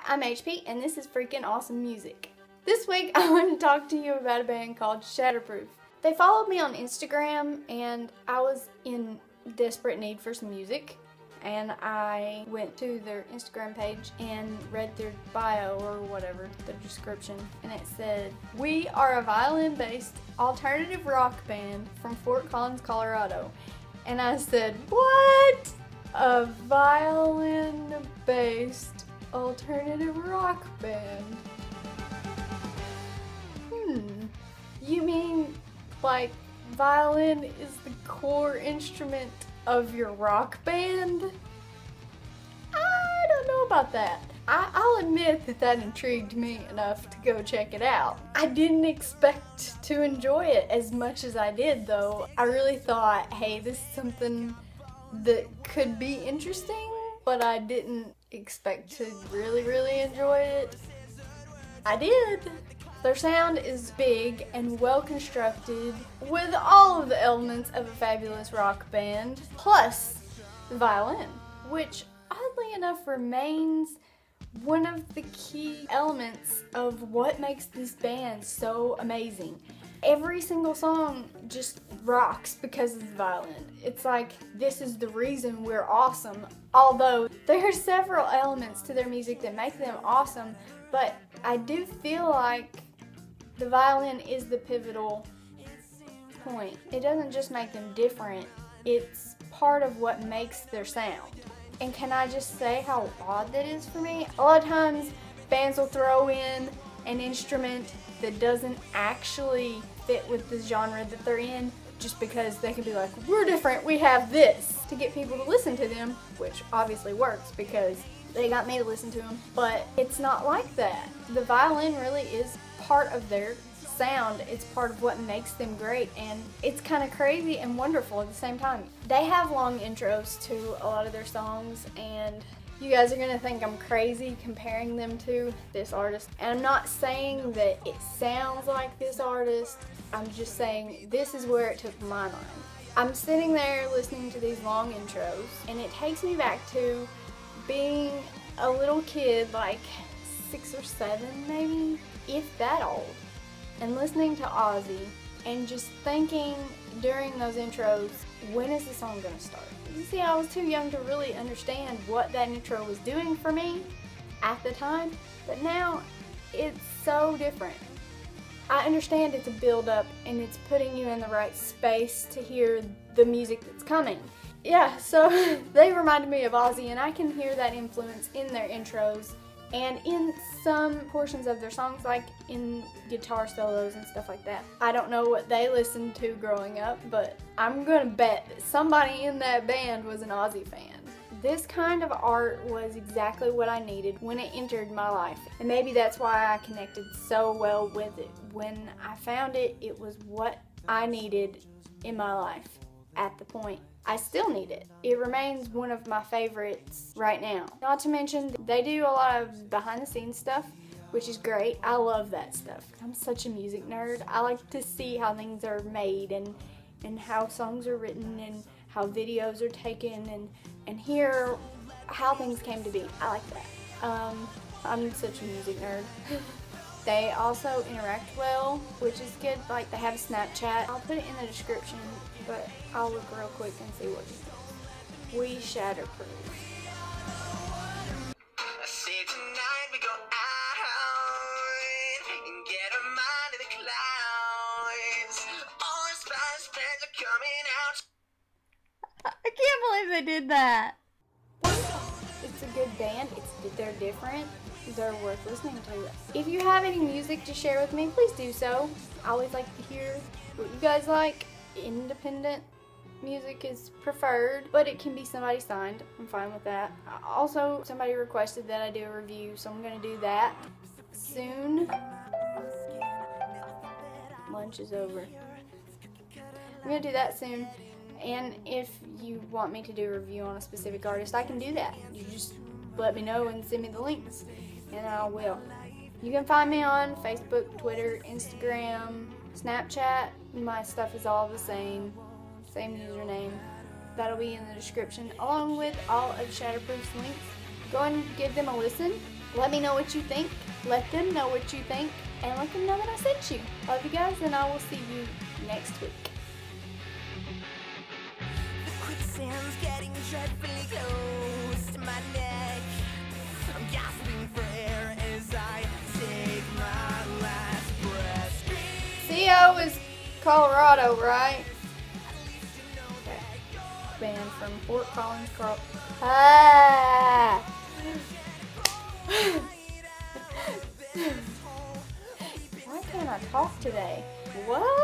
I'm HP and this is freaking awesome music. This week I want to talk to you about a band called Shatterproof. They followed me on Instagram and I was in desperate need for some music, and I went to their Instagram page and read their bio or whatever, their description, and it said, "We are a violin-based alternative rock band from Fort Collins, Colorado." And I said, what? A violin-based alternative rock band? You mean like violin is the core instrument of your rock band? I don't know about that. I'll admit that intrigued me enough to go check it out. I didn't expect to enjoy it as much as I did though. I really thought, hey, this is something that could be interesting, but I didn't expect to really enjoy it. I did. Their sound is big and well constructed with all of the elements of a fabulous rock band, plus the violin, which oddly enough remains one of the key elements of what makes this band so amazing. Every single song just rocks because of the violin. It's like, this is the reason we're awesome. Although there are several elements to their music that make them awesome, but I do feel like the violin is the pivotal point. It doesn't just make them different, it's part of what makes their sound. And can I just say how odd that is for me? A lot of times bands will throw in an instrument that doesn't actually fit with the genre that they're in just because they can be like, we're different, we have this, to get people to listen to them, which obviously works because they got me to listen to them. But it's not like that. The violin really is part of their sound. It's part of what makes them great, and it's kind of crazy and wonderful at the same time. They have long intros to a lot of their songs, and you guys are gonna think I'm crazy comparing them to this artist. And I'm not saying that it sounds like this artist, I'm just saying this is where it took my mind. I'm sitting there listening to these long intros, and it takes me back to being a little kid, like 6 or 7 maybe, if that old, and listening to Ozzy and just thinking during those intros, when is the song gonna start? You see, I was too young to really understand what that intro was doing for me at the time, but now it's so different. I understand it's a build-up and it's putting you in the right space to hear the music that's coming. Yeah, so they reminded me of Ozzy, and I can hear that influence in their intros and in some portions of their songs, like in guitar solos and stuff like that. I don't know what they listened to growing up, but I'm gonna bet that somebody in that band was an Ozzy fan. This kind of art was exactly what I needed when it entered my life, and maybe that's why I connected so well with it. When I found it, it was what I needed in my life at the point. I still need it. It remains one of my favorites right now. Not to mention, they do a lot of behind the scenes stuff, which is great. I love that stuff. I'm such a music nerd. I like to see how things are made and how songs are written and how videos are taken and hear how things came to be. I like that. I'm such a music nerd. They also interact well, which is good. Like, they have a Snapchat. I'll put it in the description, but I'll look real quick and see what it says. We Shatterproof. See, tonight we go out and get our mind in the clouds. All our spice friends are coming out. I can't believe they did that. It's a good band. They're different. They're worth listening to. If you have any music to share with me, please do so. I always like to hear what you guys like. Independent music is preferred, but it can be somebody signed. I'm fine with that. Also, somebody requested that I do a review, so I'm gonna do that soon. Lunch is over. I'm gonna do that soon. And if you want me to do a review on a specific artist, I can do that. You just let me know and send me the links, and I will. You can find me on Facebook, Twitter, Instagram, Snapchat. My stuff is all the same username. That'll be in the description, along with all of Shatterproof's links. Go and give them a listen. Let me know what you think. Let them know what you think. And let them know that I sent you. Love you guys, and I will see you next week. The quicksand's getting dreadfully close to my neck. I'm gasping for air as I take my last breath. CO is Colorado, right? Okay. Band from Fort Collins, Colorado. Ah! Why can't I talk today? What?